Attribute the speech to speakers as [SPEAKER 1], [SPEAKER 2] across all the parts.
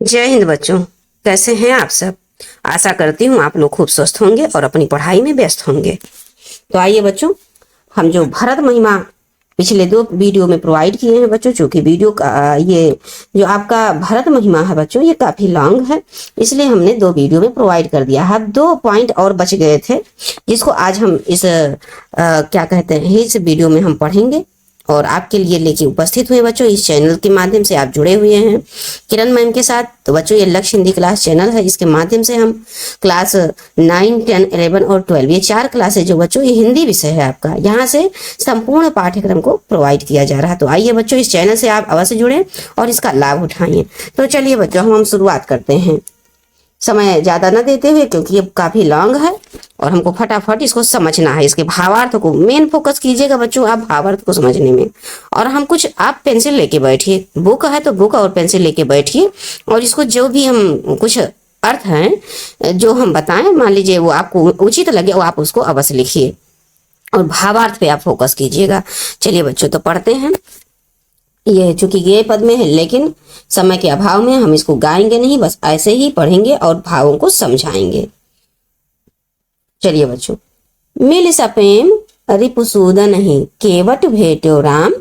[SPEAKER 1] जय हिंद बच्चों। कैसे हैं आप सब। आशा करती हूँ आप लोग खूब स्वस्थ होंगे और अपनी पढ़ाई में व्यस्त होंगे। तो आइए बच्चों, हम जो भरत महिमा पिछले 2 वीडियो में प्रोवाइड किए हैं बच्चों, चूंकि वीडियो का ये जो आपका भरत महिमा है बच्चों, ये काफी लॉन्ग है, इसलिए हमने 2 वीडियो में प्रोवाइड कर दिया है। 2 पॉइंट और बच गए थे जिसको आज हम इस क्या कहते हैं इस वीडियो में हम पढ़ेंगे और आपके लिए लेके उपस्थित हुए बच्चों। इस चैनल के माध्यम से आप जुड़े हुए हैं किरण मैम के साथ। तो बच्चों, ये लक्ष्य हिंदी क्लास चैनल है, इसके माध्यम से हम क्लास 9, 10, 11 और 12 ये 4 क्लासेज जो बच्चों ये हिंदी विषय है आपका, यहाँ से संपूर्ण पाठ्यक्रम को प्रोवाइड किया जा रहा है। तो आइए बच्चों, इस चैनल से आप अवश्य जुड़े और इसका लाभ उठाइए। तो चलिए बच्चों, हम शुरुआत करते हैं समय ज्यादा न देते हुए, क्योंकि ये काफी लॉन्ग है और हमको फटाफट इसको समझना है। इसके भावार्थ को मेन फोकस कीजिएगा बच्चों, आप भावार्थ को समझने में। और हम कुछ आप पेंसिल लेके बैठिए, बुक है तो बुक और पेंसिल लेके बैठिए और इसको जो भी हम कुछ अर्थ हैं जो हम बताएं, मान लीजिए वो आपको उचित लगे वो आप उसको अवश्य लिखिए और भावार्थ पे आप फोकस कीजिएगा। चलिए बच्चों, तो पढ़ते हैं। ये चूंकि ये पद में है, लेकिन समय के अभाव में हम इसको गाएंगे नहीं, बस ऐसे ही पढ़ेंगे और भावों को समझाएंगे। चलिए बच्चों, मिल सपेम रिपुसूदन ही केवट भेट्यो राम,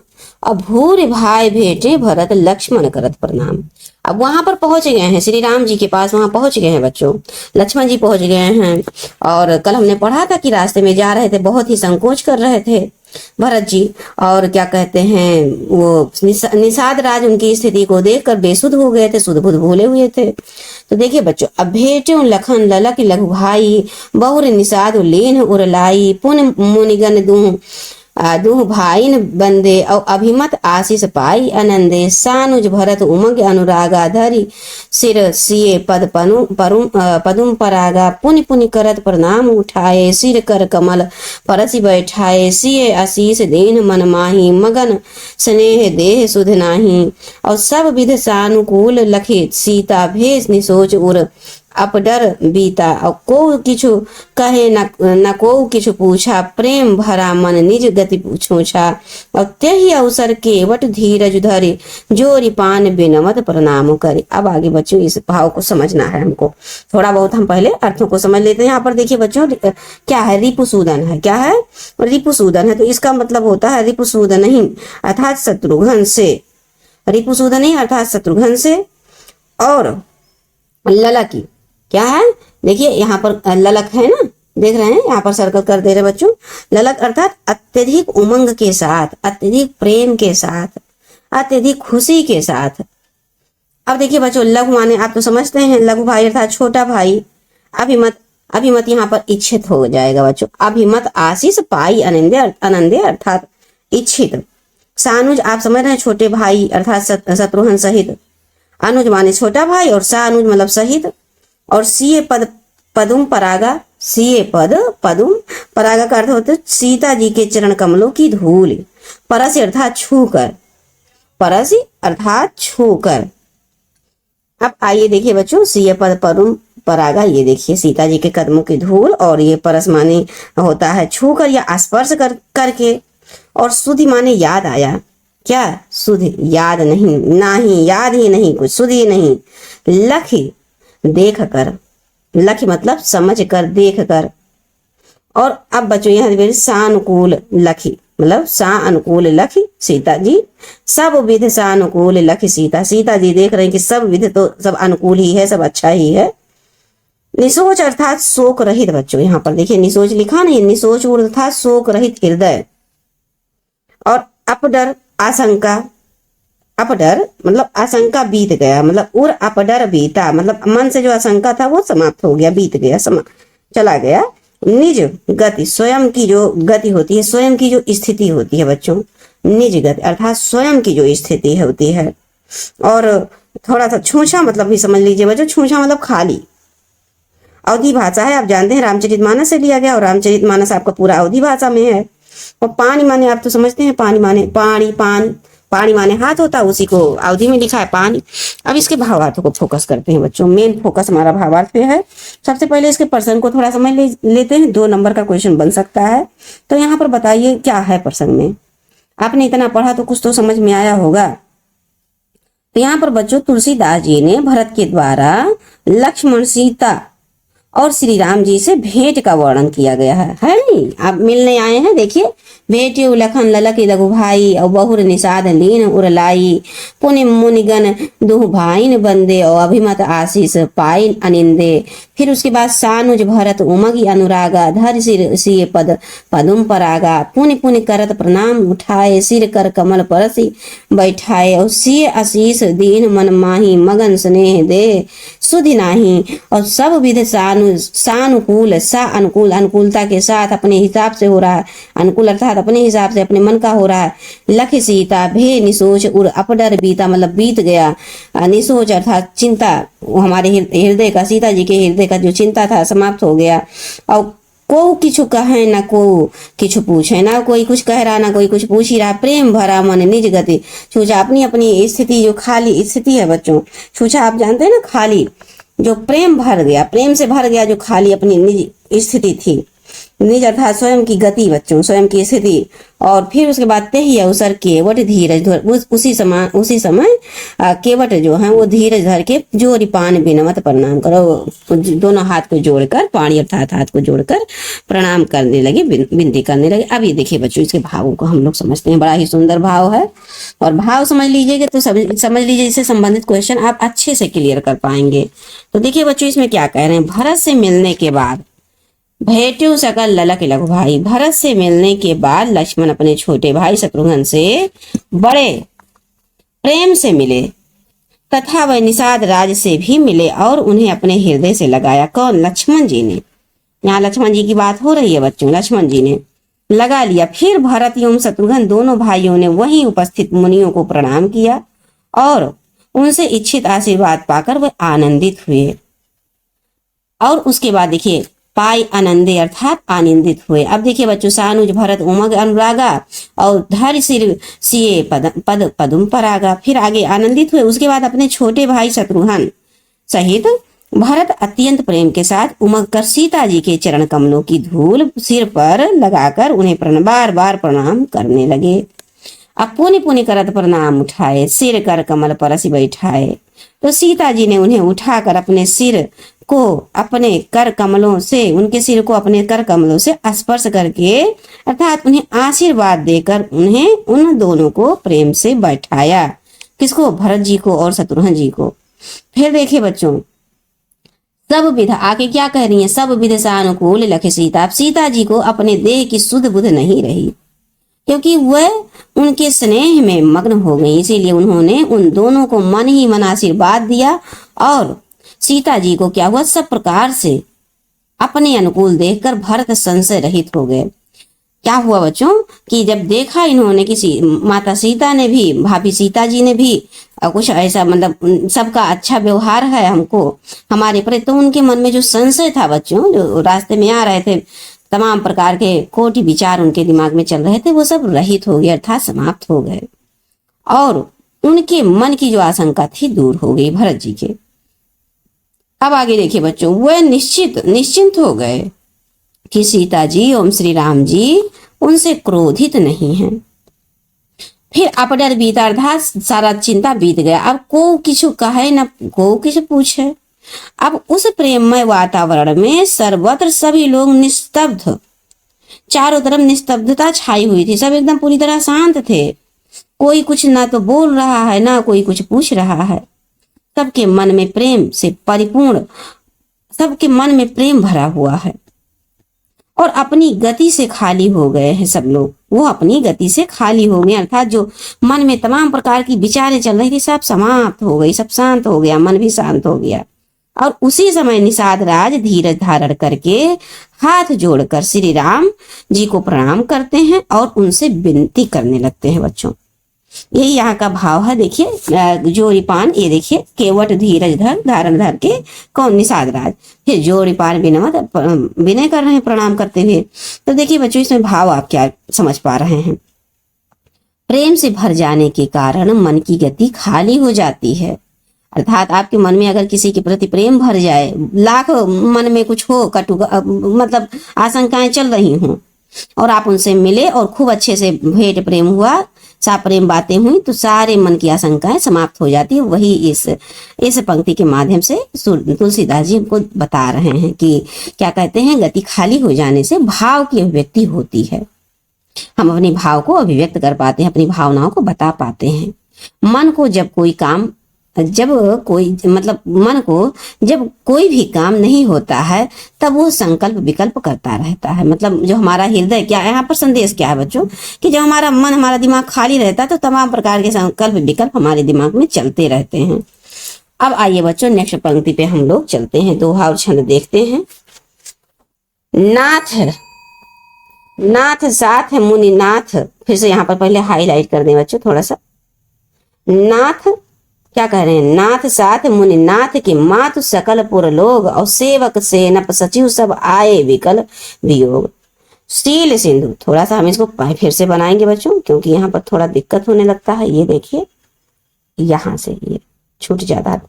[SPEAKER 1] अब भूर भाई भेटे भरत लक्ष्मण करत प्रणाम। अब वहां पर पहुंच गए हैं, श्री राम जी के पास वहां पहुंच गए हैं बच्चों, लक्ष्मण जी पहुंच गए हैं। और कल हमने पढ़ा था कि रास्ते में जा रहे थे, बहुत ही संकोच कर रहे थे भरत जी, और क्या कहते हैं वो निषाद राज उनकी स्थिति को देखकर बेसुध हो गए थे, सुध बुध भूले हुए थे। तो देखिए बच्चों, अब भेटे लखन ललक लघु भाई, बहुर निषाद लेन उरलाई, पुन मुनिगन दूह भाईन बंदे और अभिमत आशीष पाई आनंदे, सानुज भरत उमग अनुरागा धरी, सिर सिए पद पदुम परागा, पुनि पुनि करत प्रणाम उठाए, सिर कर कमल परसि बैठाए, सिए आशीष देन मन माही, मगन स्नेह देह सुध नाही, और सब विध सानुकूल लखे, सीता भेष निसोच उर अपडर बीता, और को किछु कहे न को किछु पूछा, प्रेम भरा मन निज गति पूछा, और त्यही अवसर केवट धीरज धरे, जोरी पान बिनवत प्रणाम करे। अब आगे बच्चों इस भाव को समझना है हमको, थोड़ा बहुत हम पहले अर्थों को समझ लेते हैं। यहाँ पर देखिए बच्चों, क्या है, रिपुसूदन है। क्या है, रिपुसूदन है। तो इसका मतलब होता है रिपुसूदन ही अर्थात शत्रुघ्न से, रिपुसूदन ही अर्थात शत्रुघ्न से। और ललकी क्या है, देखिए यहाँ पर ललक है ना, देख रहे हैं, यहाँ पर सर्कल कर दे रहे बच्चों। ललक अर्थात अत्यधिक उमंग के साथ, अत्यधिक प्रेम के साथ, अत्यधिक खुशी के साथ। अब देखिए बच्चों, लघु माने आप तो समझते हैं, लघु भाई अर्थात छोटा भाई। अभिमत, अभिमत यहाँ पर इच्छित हो जाएगा बच्चों। अभिमत आशीष पाई आनंदे, आनंदे अर्थात इच्छित। सानुज आप समझ रहे हैं, छोटे भाई अर्थात शत्रुघ्न सहित। अनुज माने छोटा भाई और सा अनुज मतलब सहित। और सीए पद पदुम परागा, सीए पद पदुम परागा का अर्थ होता है सीता जी के चरण कमलों की धूल। परसी अर्थात छूकर, परसी अर्थात छूकर। अब आइए देखिए बच्चों, सीए पद पदुम परागा, ये देखिए सीता जी के कदमों की धूल, और ये परस माने होता है छूकर या स्पर्श करके। और सुधि माने याद आया। क्या, सुधि याद नहीं, ना ही याद ही नहीं, कुछ सुधि ही नहीं। लखी देख कर, लखी मतलब समझ कर, देख कर। और अब बच्चों यहाँ सानुकूल लखी मतलब सा अनुकूल लखी सीता जी, सब विध सानुकूल लखी सीता, सीता जी देख रहे हैं कि सब विध तो सब अनुकूल ही है, सब अच्छा ही है। निसोच अर्थात शोक रहित बच्चों, यहाँ पर देखिए निसोच लिखा नहीं, निसोच अर्थात शोक रहित हृदय। और अपडर आशंका, अपडर मतलब आशंका बीत गया, मतलब उर अपडर बीता मतलब मन से जो आशंका था वो समाप्त हो गया, बीत गया, चला गया। निज गति, स्वयं की जो गति होती है, स्वयं की जो स्थिति होती है बच्चों, निज गति अर्थात स्वयं की जो स्थिति होती है। और थोड़ा सा छूछा मतलब भी समझ लीजिए बच्चों, छूछा मतलब खाली। अवधि भाषा है, आप जानते हैं रामचरितमानस से लिया गया, और रामचरितमानस आपका पूरा अवधि भाषा में है। और पानी माने आप तो समझते हैं, पानी माने पानी, पान, पानी माने हाथ होता है, उसी को अवधि में लिखा है पानी। अब इसके भावार्थ को फोकस करते हैं बच्चों, मेन फोकस हमारा भावार्थ पे है। सबसे पहले इसके प्रसंग को थोड़ा समझ लेते हैं, 2 नंबर का क्वेश्चन बन सकता है। तो यहाँ पर बताइए क्या है प्रसंग में, आपने इतना पढ़ा तो कुछ तो समझ में आया होगा। तो यहाँ पर बच्चों तुलसीदास जी ने भरत के द्वारा लक्ष्मण, सीता और श्री राम जी से भेंट का वर्णन किया गया है नहीं। आप मिलने आए हैं, देखिए, भेंट्यो लखन ललक लघु भाई और बहुर निषाद लीन उरलाई, पुण्य मुनिगण दुह भाईन बंदे और अभिमत आशीष पाइन अनिंदे। फिर उसके बाद सानुज भरत उमगी अनुरागा, धर सिर सिय पद पदुम परागा, पुण्य पुण्य करत प्रणाम उठाए, सिर कर कमल परसी बैठाए, और सिय आशीष दीन मन माही, मगन स्नेह दे सुधि नाही। और सब विध सानुकूल, सा अनुकूल, अनुकूलता के साथ अपने हिसाब से हो रहा है, अनुकूल अर्थात अपने हिसाब से अपने मन का हो रहा है। लख सीता भे निसोच उर अपडर बीता, मतलब बीत गया। निसोच अर्थात चिंता, हमारे हृदय का, सीता जी के हृदय का जो चिंता था समाप्त हो गया। और को किछु कहे ना को किछु पूछे, ना कोई कुछ कह रहा ना कोई कुछ पूछ ही रहा। प्रेम भरा मन निज गति छूछा, अपनी अपनी स्थिति जो खाली स्थिति है बच्चों, छूछा आप जानते हैं ना, खाली जो प्रेम भर गया, प्रेम से भर गया जो खाली अपनी निज स्थिति थी। निज अर्थात स्वयं की गति बच्चों, स्वयं की स्थिति। और फिर उसके बाद ते ही अवसर केवट धीरज धर, उसी समय केवट जो है वो धीरज धर के जोरी पान विनमत प्रणाम करो, दोनों हाथ को जोड़कर, पानी अर्थात हाथ को जोड़कर प्रणाम करने लगे, विनती करने लगे। अब ये देखिए बच्चों, इसके भावों को हम लोग समझते हैं, बड़ा ही सुंदर भाव है। और भाव समझ लीजिएगा तो समझ लीजिए, इससे संबंधित क्वेश्चन आप अच्छे से क्लियर कर पाएंगे। तो देखिए बच्चों, इसमें क्या कह रहे हैं, भरत से मिलने के बाद भेट्यो सकल ललक लघु भाई, भरत से मिलने के बाद लक्ष्मण अपने छोटे भाई शत्रुघ्न से बड़े प्रेम से मिले, तथा वह निषाद राज से भी मिले और उन्हें अपने हृदय से लगाया। कौन? लक्ष्मण जी ने। यहाँ लक्ष्मण जी की बात हो रही है बच्चों, लक्ष्मण जी ने लगा लिया। फिर भरत एवं शत्रुघ्न दोनों भाइयों ने वहीं उपस्थित मुनियों को प्रणाम किया और उनसे इच्छित आशीर्वाद पाकर वह आनंदित हुए। और उसके बाद देखिए, पाई आनंदे अर्थात आनंदित हुए। अब देखिए बच्चों, सानुज भरत उमग अनुरागा और धर सिर सिए पद पदुम परागा। फिर आगे आनंदित हुए, उसके बाद अपने छोटे भाई शत्रुघ्न सहित भरत अत्यंत प्रेम के साथ उमग कर सीता जी के चरण कमलों की धूल सिर पर लगाकर उन्हें बार बार प्रणाम करने लगे। अब पुण्य पुण्य करत प्रणाम उठाए, सिर कर कमल परसी बैठाए। तो सीता जी ने उन्हें उठाकर अपने सिर को अपने कर कमलों से, उनके सिर को अपने कर कमलों से स्पर्श करके अर्थात उन्हें आशीर्वाद देकर उन्हें उन दोनों को प्रेम से बैठाया। किसको? भरत जी को और शत्रुघ्न जी को। फिर देखिए बच्चों, सब विध आके क्या कह रही है, सब विध सानुकूल लखे सीता। सीता जी को अपने देह की सुध बुध नहीं रही, क्योंकि वह उनके स्नेह में मग्न हो गई, इसीलिए उन्होंने उन दोनों को मन ही मन आशीर्वाद दिया। और सीता जी को क्या हुआ, सब प्रकार से अपने अनुकूल देखकर भरत संशय रहित हो गए। क्या हुआ बच्चों कि जब देखा इन्होंने कि माता सीता ने भी, भाभी सीता जी ने भी कुछ ऐसा, मतलब सबका अच्छा व्यवहार है हमको, हमारे पर, तो उनके मन में जो संशय था बच्चों, जो रास्ते में आ रहे थे, तमाम प्रकार के कोटि विचार उनके दिमाग में चल रहे थे, वो सब रहित हो गए अर्थात समाप्त हो गए। और उनके मन की जो आशंका थी दूर हो गई भरत जी के। अब आगे देखिए बच्चों, वह निश्चिंत हो गए कि सीता जी एवं श्री राम जी उनसे क्रोधित नहीं हैं। फिर अपडर बीता अर्थात सारा चिंता बीत गया। अब को किछु कहे न को किछु पूछे। अब उस प्रेममय वातावरण में सर्वत्र सभी लोग निस्तब्ध, चारों तरफ निस्तब्धता छाई हुई थी, सब एकदम पूरी तरह शांत थे। कोई कुछ ना तो बोल रहा है ना कोई कुछ पूछ रहा है। सबके मन में प्रेम से परिपूर्ण, सबके मन में प्रेम भरा हुआ है और अपनी गति से खाली हो गए हैं सब लोग। वो अपनी गति से खाली हो गए अर्थात जो मन में तमाम प्रकार की विचारें चल रही थी सब समाप्त हो गई, सब शांत हो गया, मन भी शांत हो गया। और उसी समय निषाद राज धीरज धारण करके हाथ जोड़कर श्री राम जी को प्रणाम करते हैं और उनसे विनती करने लगते हैं बच्चों। यही यहाँ का भाव है। देखिए जोरीपान, ये देखिए केवट धीरज धर धारण धर के कौन? निषाद राज। फिर जोरीपान विनम्र विनय कर रहे हैं प्रणाम करते हुए। तो देखिए बच्चों, इसमें भाव आप क्या समझ पा रहे हैं? प्रेम से भर जाने के कारण मन की गति खाली हो जाती है। अर्थात आपके मन में अगर किसी के प्रति प्रेम भर जाए, लाख मन में कुछ हो कटु, मतलब आशंकाएं चल रही हों, और आप उनसे मिले और खूब अच्छे से भेंट प्रेम हुआ, सा प्रेम बातें हुई तो सारे मन की आशंकाएं समाप्त हो जाती है। वही इस पंक्ति के माध्यम से तुलसीदास जी हमको बता रहे हैं कि क्या कहते हैं, गति खाली हो जाने से भाव की अभिव्यक्ति होती है। हम अपने भाव को अभिव्यक्त कर पाते हैं, अपनी भावनाओं को बता पाते हैं। मन को जब कोई भी काम नहीं होता है तब वो संकल्प विकल्प करता रहता है। मतलब जो हमारा हृदय, क्या यहाँ पर संदेश क्या है बच्चों, कि जब हमारा मन, हमारा दिमाग खाली रहता है तो तमाम प्रकार के संकल्प विकल्प हमारे दिमाग में चलते रहते हैं। अब आइए बच्चों नेक्स्ट पंक्ति पे हम लोग चलते हैं, दोहा और छंद देखते हैं। नाथ साथ मुनि नाथ, फिर से यहाँ पर पहले हाईलाइट कर दें बच्चों थोड़ा सा। नाथ क्या कह रहे हैं, नाथ साथ मुनि नाथ के मातु सकल पुर लोग, और सेवक सेनप सचिव सब आए विकल वियोग। शील सिंधु, थोड़ा सा हम इसको फिर से बनाएंगे बच्चों, क्योंकि यहाँ पर थोड़ा दिक्कत होने लगता है। ये देखिए यहाँ से ये छूट जाता है।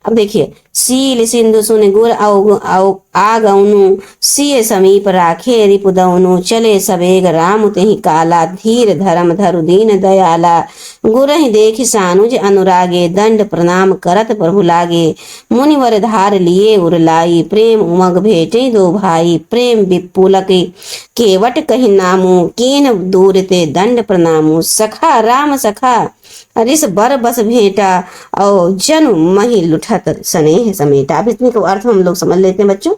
[SPEAKER 1] अब देखिए, शील सिंधु सुन गुर आगौनु, सिय समीप राखे रिपुदौनु, चले सबेग राम तेहि काला, धीर धर्म धरु दीन दयाला, गुरहि देखि सानुज अनुरागे, दंड प्रणाम करत प्रभु लागे, मुनिवर धार लिए उरलाई, प्रेम उमग भेटे दो भाई, प्रेम विपुलक केवट कहि नामू, कीन दूर ते दंड प्रणामू, सखा राम सखा रिस बर बस भेंटा, और जन मही लुठत स्नेह समेटा। अब इतने को अर्थ हम लोग समझ लेते हैं बच्चों।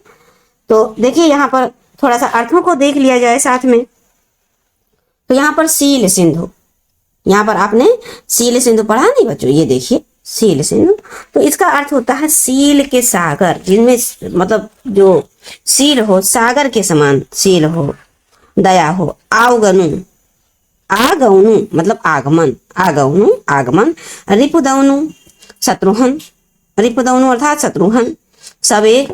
[SPEAKER 1] तो देखिए यहाँ पर थोड़ा सा अर्थों को देख लिया जाए साथ में। तो यहाँ पर शील सिंधु, यहाँ पर आपने शील सिंधु पढ़ा नहीं बच्चों, ये देखिए शील सिंधु, तो इसका अर्थ होता है शील के सागर, जिनमें मतलब जो शील हो, सागर के समान शील हो, दया हो। आवगनु, आगौनु मतलब आगमन, आगौनु आगमन, रिपुदौनु शत्रुहन, रिपुदौनु अर्थात शत्रुहन, सवेग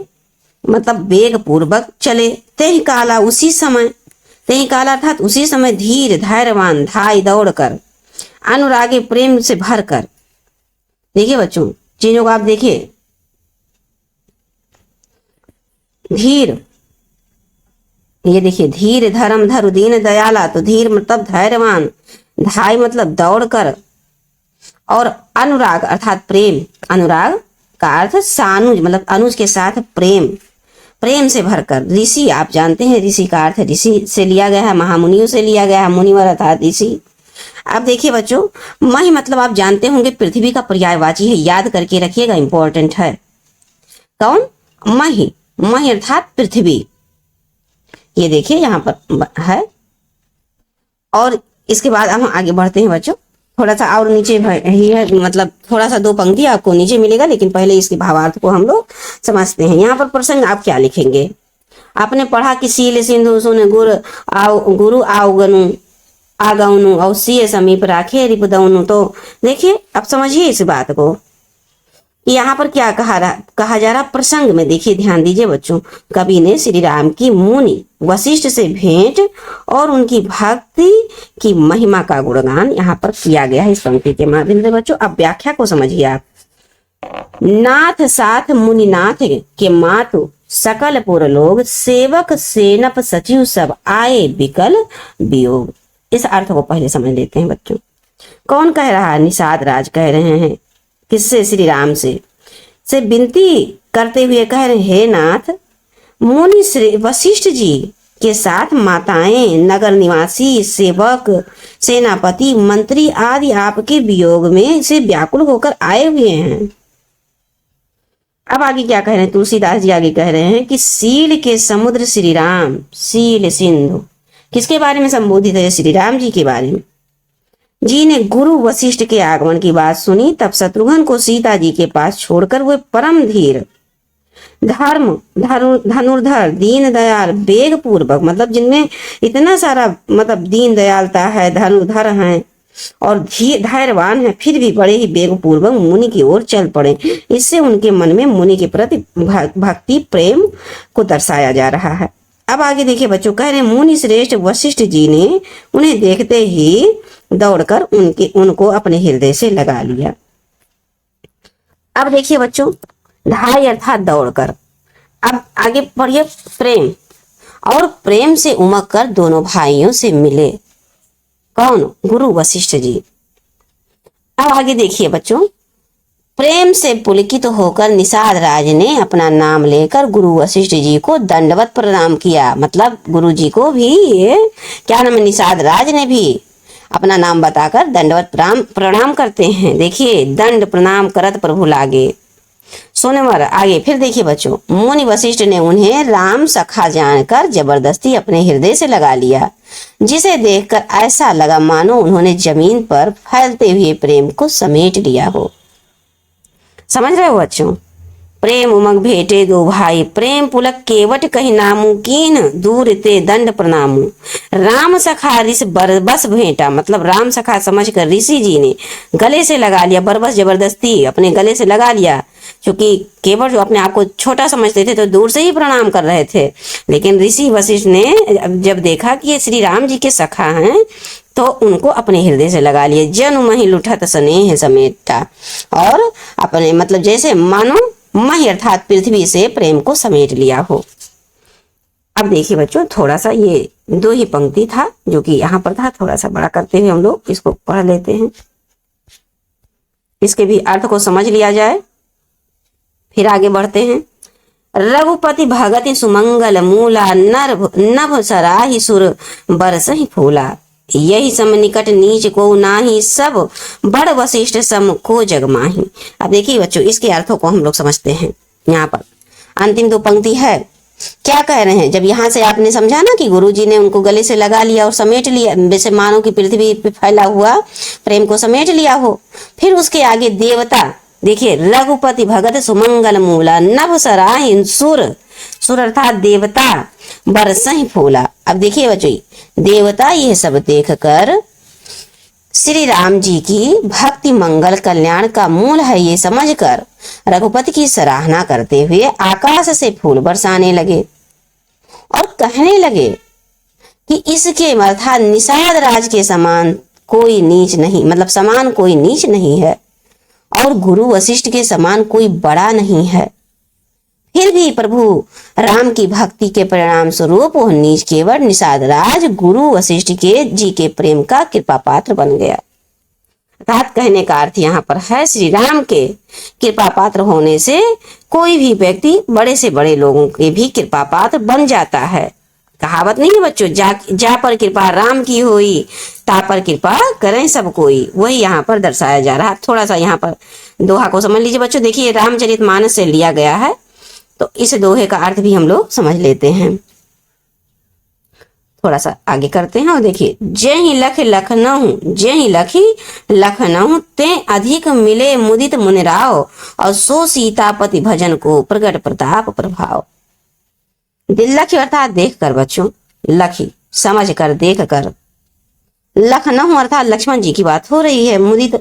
[SPEAKER 1] मतलब वेग पूर्वक चले, तेहि काला उसी समय, तेहि काला अर्थात उसी समय, धीर धैर्यवान धाई दौड़ कर, अनुरागे प्रेम से भर कर। देखिए बच्चों चीजों को आप देखिए, धीर, ये देखिए धीर धर्म धरु दीन दयाला, तो धीर मतलब धैर्यवान, धाई मतलब दौड़कर, और अनुराग अर्थात प्रेम, अनुराग का अर्थ सानुज मतलब अनुज के साथ प्रेम, प्रेम से भरकर। ऋषि, आप जानते हैं ऋषि का अर्थ ऋषि से लिया गया है, महामुनियों से लिया गया है, मुनिवर अर्थात ऋषि। अब देखिए बच्चों, मही मतलब आप जानते होंगे पृथ्वी का पर्यायवाची है, याद करके रखिएगा, इंपॉर्टेंट है। कौन? मही, मही अर्थात पृथ्वी। ये देखिए यहाँ पर है। और इसके बाद हम आगे बढ़ते हैं बच्चों, थोड़ा सा और नीचे ही है, मतलब थोड़ा सा दो पंक्ति आपको नीचे मिलेगा, लेकिन पहले इसके भावार्थ को हम लोग समझते हैं। यहाँ पर प्रसंग आप क्या लिखेंगे, आपने पढ़ा कि शील सिंधु सुन गुरु आवगनु आगौनु, और सिय समीप राखे रिपुदौनु। तो देखिए अब समझिए इस बात को, यहाँ पर क्या कहा जा रहा प्रसंग में। देखिए ध्यान दीजिए बच्चों, कवि ने श्री राम की मुनि वशिष्ठ से भेंट और उनकी भक्ति की महिमा का गुणगान यहाँ पर किया गया है इस पंक्ति के माध्यम से। बच्चों अब व्याख्या को समझिए आप। नाथ साथ मुनि नाथ के मातु सकल पुर लोग, सेवक सेनप सचिव सब आए विकल वियोग। इस अर्थ को पहले समझ लेते हैं बच्चों। कौन कह रहा है? निषाद राज कह रहे हैं। किससे? श्री राम से विनती करते हुए कह रहे, हे नाथ, मुनि श्री वशिष्ठ जी के साथ माताएं, नगर निवासी, सेवक, सेनापति, मंत्री आदि आपके वियोग में से व्याकुल होकर आए हुए हैं। अब आगे क्या कह रहे हैं? तुलसीदास जी आगे कह रहे हैं कि शील के समुद्र श्री राम, शील सिंधु किसके बारे में संबोधित है? श्री राम जी के बारे में। जी ने गुरु वशिष्ठ के आगमन की बात सुनी, तब शत्रुघ्न को सीता जी के पास छोड़कर वे परम धीर, धर्म धनुर्धर, दीन दयाल, वेग पूर्वक, मतलब जिनमें इतना सारा मतलब दीन दयालता है, धनुर्धर हैं और धैर्यवान है, फिर भी बड़े ही वेग पूर्वक मुनि की ओर चल पड़े। इससे उनके मन में मुनि के प्रति भक्ति प्रेम को दर्शाया जा रहा है। अब आगे देखिए बच्चों, कह रहे मुनि श्रेष्ठ वशिष्ठ जी ने उन्हें देखते ही दौड़कर उनको अपने हृदय से लगा लिया। अब देखिए बच्चों, धाई अर्थात दौड़कर। अब आगे पढ़िए, प्रेम, और प्रेम से उमग कर दोनों भाइयों से मिले। कौन? गुरु वशिष्ठ जी। अब आगे देखिए बच्चों, प्रेम से पुलकित होकर निषाद राज ने अपना नाम लेकर गुरु वशिष्ठ जी को दंडवत प्रणाम किया। मतलब गुरु जी को भी क्या नाम है, निषाद राज ने भी अपना नाम बताकर दंडवत प्रणाम करते हैं। देखिए, दंड प्रणाम करत प्रभु लागे। सोने वाला आगे फिर देखिए बच्चों, मुनि वशिष्ठ ने उन्हें राम सखा जानकर जबरदस्ती अपने हृदय से लगा लिया, जिसे देखकर ऐसा लगा मानो उन्होंने जमीन पर फैलते हुए प्रेम को समेट लिया हो। समझ रहे हो बच्चों? प्रेम उमंग भेटे दो भाई, प्रेम पुलक केवट कही नामू, कीन दूर ते दंड प्रणामू। राम सखा ऋषि बरबस भेंटा, मतलब राम सखा समझकर ऋषि जी ने गले से लगा लिया, बरबस जबरदस्ती अपने गले से लगा लिया। क्योंकि केवट जो अपने आप को छोटा समझते थे तो दूर से ही प्रणाम कर रहे थे, लेकिन ऋषि वशिष्ठ ने जब देखा कि ये श्री राम जी के सखा हैं तो उनको अपने हृदय से लगा लिए। जनु मही लुठत स्नेह समेटा, और अपने मतलब जैसे मानो मही अर्थात पृथ्वी से प्रेम को समेट लिया हो। अब देखिए बच्चों, थोड़ा सा ये दो ही पंक्ति था जो कि यहाँ पर था, थोड़ा सा बड़ा करते हुए हम लोग इसको पढ़ लेते हैं, इसके भी अर्थ को समझ लिया जाए, फिर आगे बढ़ते हैं। रघुपति भगति सुमंगल मूला, नभ सराहि सुर बरसहि फूला। यही सम निकट नीच को नाही, सब बड़ वशिष्ठ सम को जग माही। अब देखिए बच्चों, इसके अर्थों को हम लोग समझते हैं। यहाँ पर अंतिम दो पंक्ति है, क्या कह रहे हैं? जब यहाँ से आपने समझा ना कि गुरुजी ने उनको गले से लगा लिया और समेट लिया, वैसे मानो कि पृथ्वी पे फैला हुआ प्रेम को समेट लिया हो। फिर उसके आगे देवता, देखिए, रघुपति भगत सुमंगल मूला, नभ सराहि सुर, सुर अर्थात देवता, बरसहि फूला। अब देखिए बच्चों, देवता यह सब देखकर श्री राम जी की भक्ति मंगल कल्याण का मूल है ये समझकर रघुपति की सराहना करते हुए आकाश से फूल बरसाने लगे और कहने लगे कि इसके अर्थात निषाद राज के समान कोई नीच नहीं, मतलब समान कोई नीच नहीं है, और गुरु वशिष्ठ के समान कोई बड़ा नहीं है। फिर भी प्रभु राम की भक्ति के परिणाम स्वरूप वह नीच केवल निषाद राज गुरु वशिष्ठ के जी के प्रेम का कृपा पात्र बन गया। अर्थात कहने का अर्थ यहाँ पर है, श्री राम के कृपा पात्र होने से कोई भी व्यक्ति बड़े से बड़े लोगों के भी कृपा पात्र बन जाता है। कहावत नहीं है बच्चों, जा पर कृपा राम की होई, ता पर कृपा करें सब कोई। वही यहाँ पर दर्शाया जा रहा है। थोड़ा सा यहाँ पर दोहा को समझ लीजिए बच्चों। देखिए, रामचरितमानस से लिया गया है, तो इस दोहे का अर्थ भी हम लोग समझ लेते हैं। थोड़ा सा आगे करते हैं और देखिए, जय ही लख लखनऊ, जय ही लखी लखनऊ, ते अधिक मिले मुदित मुनिराव, और सो सीतापति भजन को प्रगट प्रताप प्रभाव। लखी अर्थात देख कर बच्चों, लखी समझ कर, देख कर। लखनऊ अर्थात लक्ष्मण जी की बात हो रही है। मुदित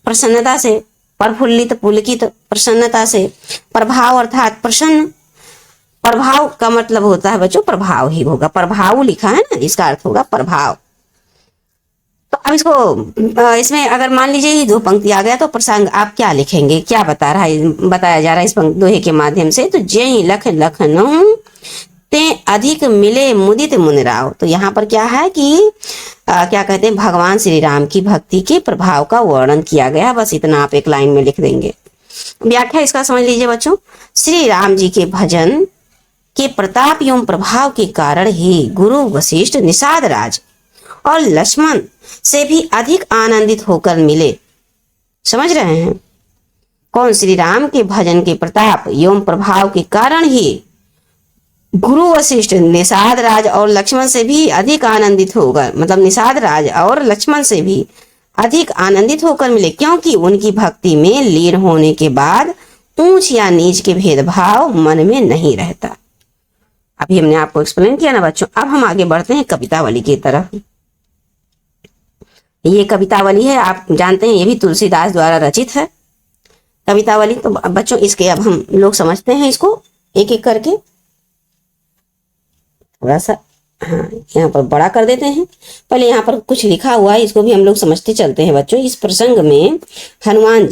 [SPEAKER 1] प्रसन्नता से, प्रफुल्लित पुलकित प्रसन्नता से। प्रभाव अर्थात प्रसन्न, प्रभाव का मतलब होता है बच्चों प्रभाव ही होगा, प्रभाव लिखा है ना, इसका अर्थ होगा प्रभाव। तो अब इसको इसमें अगर मान लीजिए ये दो पंक्ति आ गया तो प्रसंग आप क्या लिखेंगे, क्या बताया जा रहा है इस दोहे के माध्यम से? तो जय लख लखनऊ ते अधिक मिले मुदित मुनिराव। तो यहाँ पर क्या है कि क्या कहते हैं, भगवान श्री राम की भक्ति के प्रभाव का वर्णन किया गया। बस इतना आप एक लाइन में लिख देंगे। व्याख्या इसका समझ लीजिए बच्चों, श्री राम जी के भजन के प्रताप एवं प्रभाव के कारण ही गुरु वशिष्ठ निषाद राज और लक्ष्मण से भी अधिक आनंदित होकर मिले। समझ रहे हैं? कौन? श्री राम के भजन के प्रताप एवं प्रभाव के कारण ही गुरु वशिष्ठ निषाद राज और लक्ष्मण से भी अधिक आनंदित होकर, मतलब निषाद राज और लक्ष्मण से भी अधिक आनंदित होकर मिले, क्योंकि उनकी भक्ति में लीन होने के बाद ऊंच या नीच के भेदभाव मन में नहीं रहता। अभी हमने आपको एक्सप्लेन किया ना बच्चों। अब हम आगे बढ़ते हैं कवितावली की तरफ। ये कवितावली है, आप जानते हैं ये भी तुलसीदास द्वारा रचित है कवितावली। तो बच्चों इसके अब हम लोग समझते हैं इसको एक एक करके। थोड़ा सा हाँ यहाँ पर बड़ा कर देते हैं। पहले यहाँ पर कुछ लिखा हुआ है, इसको भी हम लोग समझते चलते हैं बच्चों। इस प्रसंग में हनुमान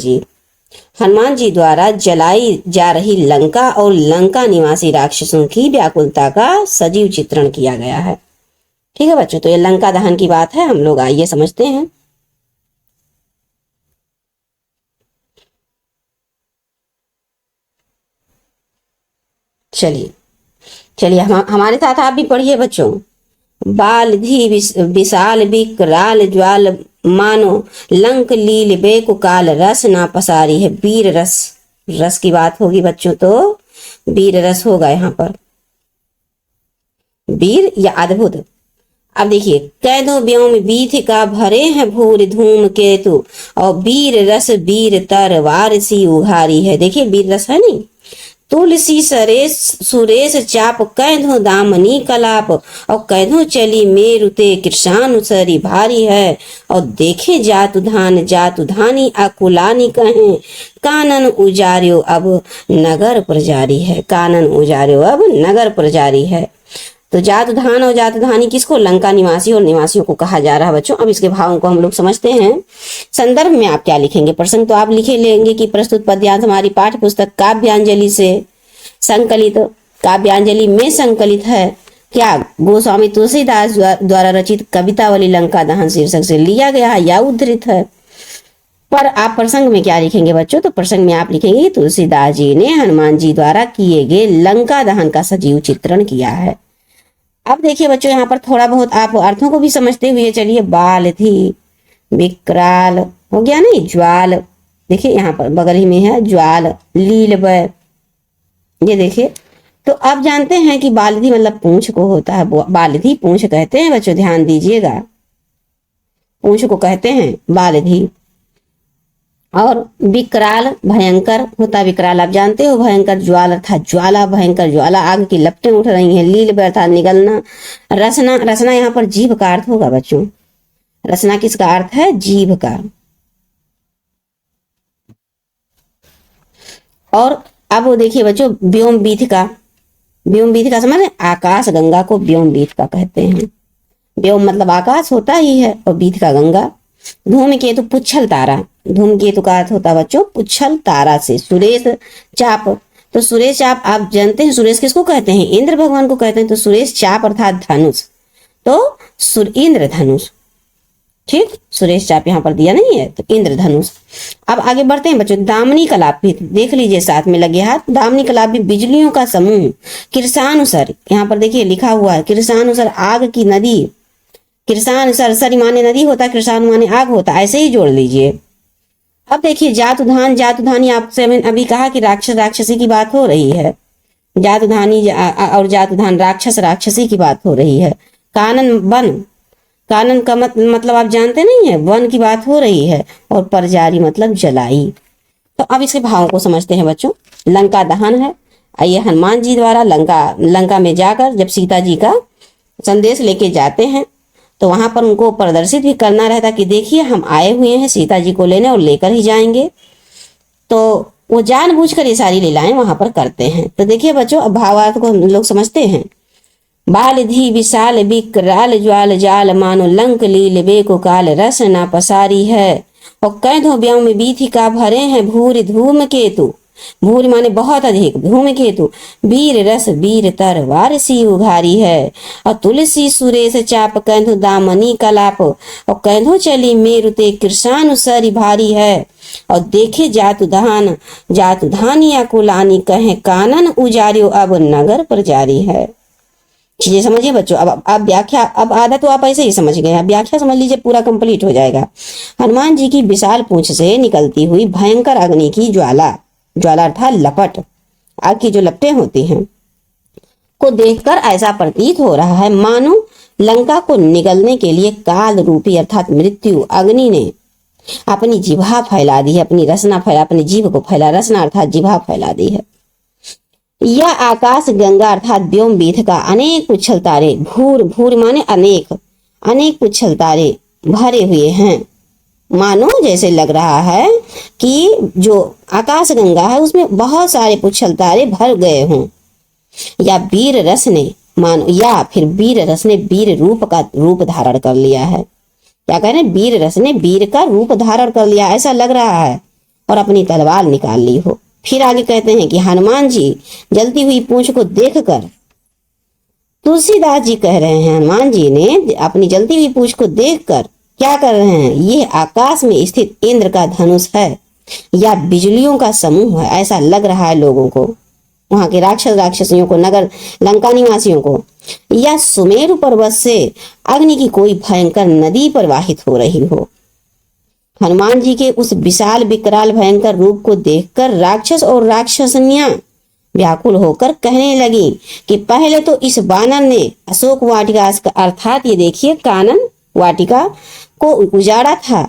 [SPEAKER 1] जी द्वारा जलाई जा रही लंका और लंका निवासी राक्षसों की व्याकुलता का सजीव चित्रण किया गया है। ठीक है बच्चों, तो ये लंका दहन की बात है, हम लोग आइए समझते हैं। चलिए चलिए हमारे साथ आप भी पढ़िए बच्चों। बाल धी विशाल विकराल ज्वाल मानो लंक लील बेकुकाल रस ना पसारी है वीर रस। रस की बात होगी बच्चों तो वीर रस होगा यहाँ पर, वीर या अद्भुत। अब देखिए, कैदो व्योम बीथ का भरे हैं भूर धूम केतु और वीर रस वीर तरवार सी उघारी है। देखिए वीर रस है नहीं, तुलसी सरेश सुरेश चाप कैधो दामनी कलाप और कैधो चली मेरुते कृषानु सरी भारी है और देखे जातु धानी अकुलानी कहें कानन उजार्यो अब नगर प्रजारी है। कानन उजार्यो अब नगर प्रजारी है। तो जातुधान और जातुधानी किसको? लंका निवासी और निवासियों को कहा जा रहा है बच्चों। अब इसके भावों को हम लोग समझते हैं। संदर्भ में आप क्या लिखेंगे? प्रसंग तो आप लिखे लेंगे कि प्रस्तुत पद्यांश हमारी पाठ्य पुस्तक काव्यांजलि से संकलित, काव्यांजलि में संकलित है। क्या गोस्वामी तुलसीदास द्वारा रचित कवितावली लंका दहन शीर्षक से लिया गया है या उद्धृत है। पर आप प्रसंग में क्या लिखेंगे बच्चों? तो प्रसंग में आप लिखेंगे तुलसीदास जी ने हनुमान जी द्वारा किए गए लंका दहन का सजीव चित्रण किया है। अब देखिए बच्चों, यहाँ पर थोड़ा बहुत आप अर्थों को भी समझते हुए चलिए। बाल थी विकराल हो गया नहीं, ज्वाल देखिए यहाँ पर बगल ही में है ज्वाल, लील वय ये देखिए। तो आप जानते हैं कि बालधी मतलब पूंछ को होता है, बालधी पूंछ कहते हैं बच्चों, ध्यान दीजिएगा, पूंछ को कहते हैं बालधी। और विकराल भयंकर होता, विकराल आप जानते हो, भयंकर ज्वाल अर्थात ज्वाला, भयंकर ज्वाला, आग की लपटें उठ रही हैं। लील अर्थात निगलना। रसना, रसना यहाँ पर जीभ का अर्थ होगा बच्चों। रसना किसका अर्थ है? जीभ का। और अब वो देखिए बच्चों, व्योम बीथ का, व्योम बीथ का समझ, आकाश गंगा को व्योम बीथ का कहते हैं। व्योम मतलब आकाश होता ही है और बीथ का गंगा। धूमकेतु पुच्छल तारा, धूमकेतु का अर्थ होता है बच्चों पुच्छल तारा से। सुरेश चाप, तो सुरेश चाप आप जानते हैं सुरेश किसको कहते हैं? इंद्र भगवान को कहते हैं। तो सुरेश चाप अर्थात धनुष, तो इंद्र धनुष। ठीक, सुरेश चाप यहाँ पर दिया नहीं है, तो इंद्र धनुष। अब आगे बढ़ते हैं बच्चों। दामनी कलाप भी देख लीजिए, साथ में लगे हाथ। दामनी कलाप भी बिजलियों का समूह। कृषानुसर यहाँ पर देखिए लिखा हुआ है, कृषानुसर आग की नदी। कृषान सरसरी माने नदी होता, कृषान माने आग होता, ऐसे ही जोड़ लीजिए। अब देखिए जातुधान, जातुधानी आपसे अभी कहा कि राक्षस राक्षसी की बात हो रही है। जातुधानी और जातुधान राक्षस राक्षसी की बात हो रही है। कानन वन, कानन का मतलब आप जानते नहीं है, वन की बात हो रही है। और परजारी मतलब जलाई। तो अब इसके भावों को समझते हैं बच्चों। लंका दहन है, आइए हनुमान जी द्वारा लंका में जाकर जब सीता जी का संदेश लेके जाते हैं तो वहां पर उनको प्रदर्शित भी करना रहता कि देखिए हम आए हुए हैं सीता जी को लेने और लेकर ही जाएंगे। तो वो जानबूझकर ये सारी लीलाएं वहां पर करते हैं। तो देखिए बच्चों, अब भावार्थ को हम लोग समझते हैं। बाल धी विशाल विकराल ज्वाल जाल मानो लंक लील बेको काल रस ना पसारी है और कैधो ब्योम में बीथी का भरे हैं भूर धूम केतु। भूर माने बहुत अधिक, धूम केतु वीर रस वीर तरवार सी उघारी है और तुलसी सुरेश चाप कैधो दामनी कलाप और कैधो चली मेरुते कृषानुसरी भारी है और देखे जातुधानिया कुलानी कहे कानन उजारियो अब नगर पर जारी है। चीजें समझिए बच्चों। अब व्याख्या, अब आधा तो आप ऐसे ही समझ गए, अब व्याख्या समझ लीजिए, पूरा कंप्लीट हो जाएगा। हनुमान जी की विशाल पूंछ से निकलती हुई भयंकर अग्नि की ज्वाला, ज्वाला अर्थात लपट, आग की जो लपटें होती हैं, को देखकर ऐसा प्रतीत हो रहा है मानो लंका को निगलने के लिए काल रूपी अर्थात मृत्यु अग्नि ने अपनी जिह्वा फैला दी है, अपनी रसना फैला, अपनी जीभ को फैला, रसना अर्थात जिह्वा फैला दी है। यह आकाश गंगा अर्थात व्योम बीथ का अनेक पुच्छल तारे, भूर भूर माने अनेक, अनेक पुच्छल तारे भरे हुए हैं। मानो जैसे लग रहा है कि जो आकाश गंगा है उसमें बहुत सारे पुच्छल तारे भर गए हों। या वीर रस ने, मानो या फिर वीर रस ने वीर रूप का रूप धारण कर लिया है। क्या कह रहे हैं? वीर रस ने वीर का रूप धारण कर लिया, ऐसा लग रहा है, और अपनी तलवार निकाल ली हो। फिर आगे कहते हैं कि हनुमान जी जलती हुई पूंछ को देखकर तुलसीदास जी कह रहे हैं हनुमान जी ने अपनी जलती हुई पूंछ को देखकर क्या कर रहे हैं, ये आकाश में स्थित इंद्र का धनुष है या बिजलियों का समूह है, ऐसा लग रहा है लोगों को, वहां के राक्षसियों को, नगर लंका निवासियों को, या सुमेरु पर्वत से अग्नि की कोई भयंकर नदी प्रवाहित हो रही हो। हनुमान जी के उस विशाल विकराल भयंकर रूप को देखकर राक्षस और राक्षसनियां व्याकुल होकर कहने लगी कि पहले तो इस वानर ने अशोक वाटिका अर्थात ये देखिए कानन वाटिका को उजाड़ा था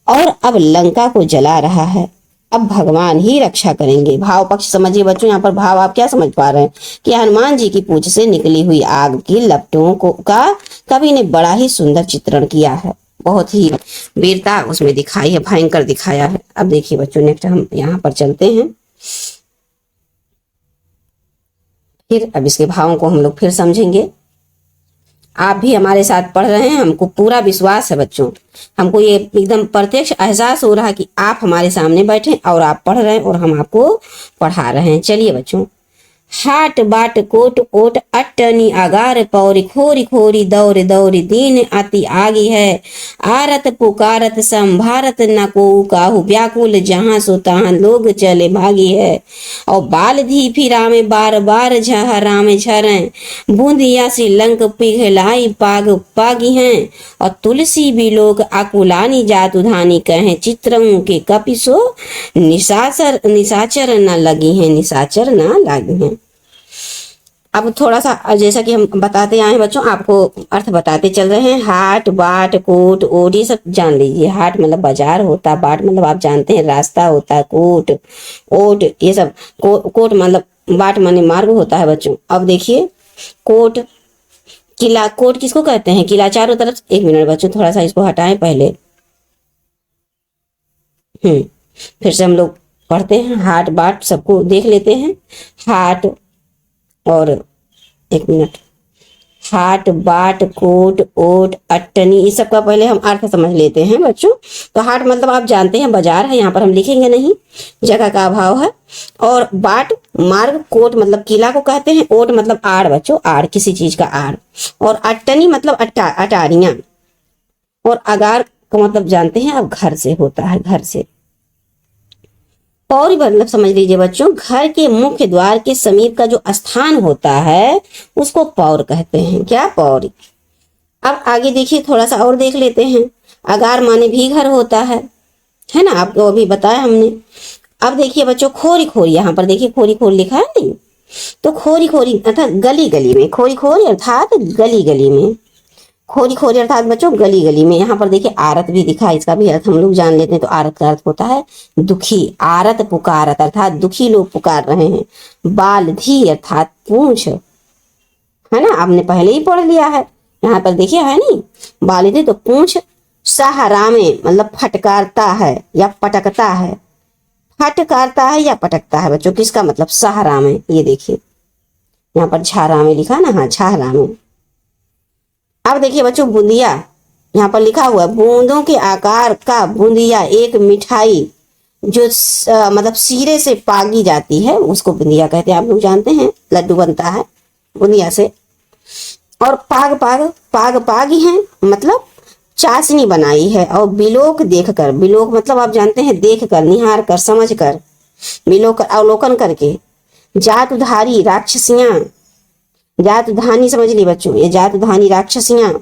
[SPEAKER 1] और अब लंका को जला रहा है। अब भगवान ही रक्षा करेंगे। भाव पक्ष समझिए बच्चों, यहाँ पर भाव आप क्या समझ पा रहे हैं कि हनुमान जी की पूंछ से निकली हुई आग की लपटों को का कवि ने बड़ा ही सुंदर चित्रण किया है, बहुत ही वीरता उसमें दिखाई है, भयंकर दिखाया है। अब देखिए बच्चों, नेक्स्ट हम यहाँ पर चलते हैं, फिर अब इसके भावों को हम लोग फिर समझेंगे। आप भी हमारे साथ पढ़ रहे हैं, हमको पूरा विश्वास है बच्चों, हमको ये एकदम प्रत्यक्ष एहसास हो रहा है कि आप हमारे सामने बैठे और आप पढ़ रहे हैं और हम आपको पढ़ा रहे हैं। चलिए बच्चों, हाट बाट कोट ओट अट्टनी आगार पौरी खोरी खोरी दौर दौर दीन अति आगी है, आरत पुकारत संभारत न को काहू व्याकुल जहां सो तहां लोग चले भागी है, और बाल धी फिरा में बार बार झहरा में झरें बूंदिया सी लंक पिघलाई पाग पागी हैं, और तुलसी भी लोग अकुलानी जात उधानी कहें चित्रं के कपिसो निशाचर न लगी हैं, निशाचर न लगी हैं। अब थोड़ा सा जैसा कि हम बताते आए हैं बच्चों, आपको अर्थ बताते चल रहे हैं। हाट बाट कोट ओट ये सब जान लीजिए। हाट मतलब बाजार होता है, बाट मतलब आप जानते हैं रास्ता होता है, कोट ओट ये सब कोट मतलब बाट माने मार्ग होता है बच्चों। अब देखिए कोट किला, कोट किसको कहते हैं, किला चारों तरफ। एक मिनट बच्चों, थोड़ा सा इसको हटाएं पहले, फिर से हम लोग पढ़ते हैं। हाट बाट सबको देख लेते हैं। हाट और एक मिनट, हाट बाट कोट ओट अट्टनी इस सब का पहले हम अर्थ समझ लेते हैं बच्चों। तो हाट मतलब आप जानते हैं बाजार है, यहाँ पर हम लिखेंगे नहीं, जगह का अभाव है। और बाट मार्ग, कोट मतलब किला को कहते हैं, ओट मतलब आड़ बच्चों, आड़ किसी चीज का आड़, और अट्टनी मतलब अटारियां, और अगार का मतलब जानते हैं आप घर से होता है, घर से। पौरी मतलब समझ लीजिए बच्चों, घर के मुख्य द्वार के समीप का जो स्थान होता है उसको पौर कहते हैं। क्या, पौरी। अब आगे देखिए, थोड़ा सा और देख लेते हैं। अगार माने भी घर होता है ना, आपको अभी बताया हमने। अब देखिए बच्चों, खोरी खोरी, यहाँ पर देखिए खोरी खोरी लिखा है नहीं, तो खोरी खोरी अर्थात गली गली में, खोरी खोरी अर्थात गली गली में, खोरी खोरी अर्थात बच्चों गली गली में। यहाँ पर देखिए आरत भी दिखा, इसका भी अर्थ हम लोग जान लेते हैं। तो आरत का अर्थ होता है दुखी, आरत पुकारत अर्थात दुखी लोग पुकार रहे हैं। बाल धी अर्थात पूंछ, है ना, आपने पहले ही पढ़ लिया है, यहाँ पर देखिए है नहीं, बाल धी तो पूंछ। सहारामे मतलब फटकारता है या पटकता है, फटकारता है या पटकता है बच्चों, किसका मतलब सहारामे। ये देखिए यहाँ पर झारामे लिखा ना, हाँ झारामे। अब देखिए बच्चों, बूंदिया, यहाँ पर लिखा हुआ है बूंदों के आकार का बूंदिया, एक मिठाई जो मतलब सीरे से पागी जाती है उसको बूंदिया कहते हैं। आप लोग जानते हैं लड्डू बनता है बूंदिया से। और पाग पाग, पाग पागी है मतलब चाशनी बनाई है। और बिलोक देखकर, बिलोक मतलब आप जानते हैं देख कर, निहार कर, समझ कर, बिलोक अवलोकन करके। जात उधारी राक्षसियां, जात धानी समझ ली बच्चों, ये जात धानी राक्षसियां।